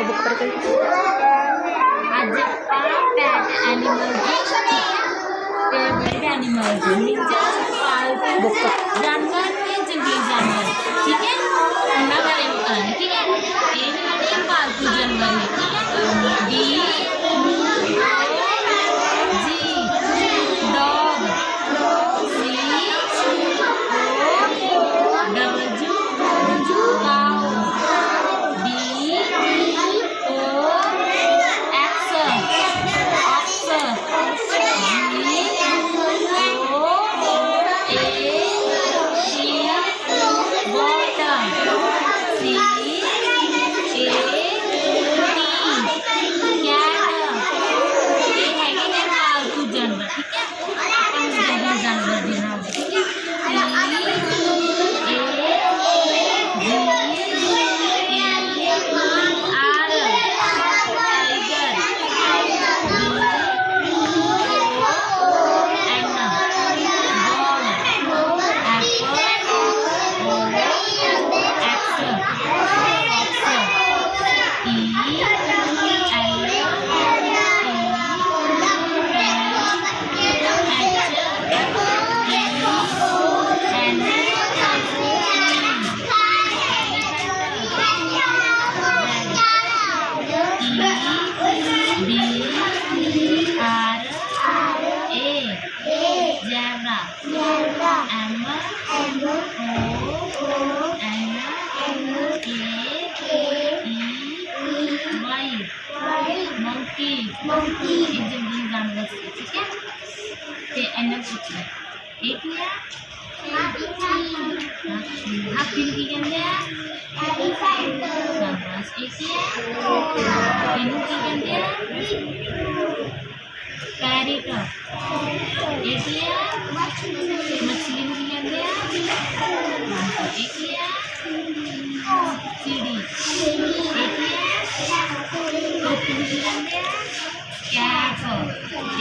book करते आज pet animals favourite animals means पालतू बुक जानवर ते जंगली जानवर ठीक है उन्ना बारे में बताना ठीक है ये हमारे पालतू जानवर है ठीक है D G dog C W cow D O X ox monkey ये जंगली जानवर ठीक है ते एनर पूछना एक है हाथी की कहते हैं शाबाश एक है इनु की कहते हैं पैरेट एक है मछली की कहते हैं एक है चिड़ी एक है टोपी की कहते हैं कैट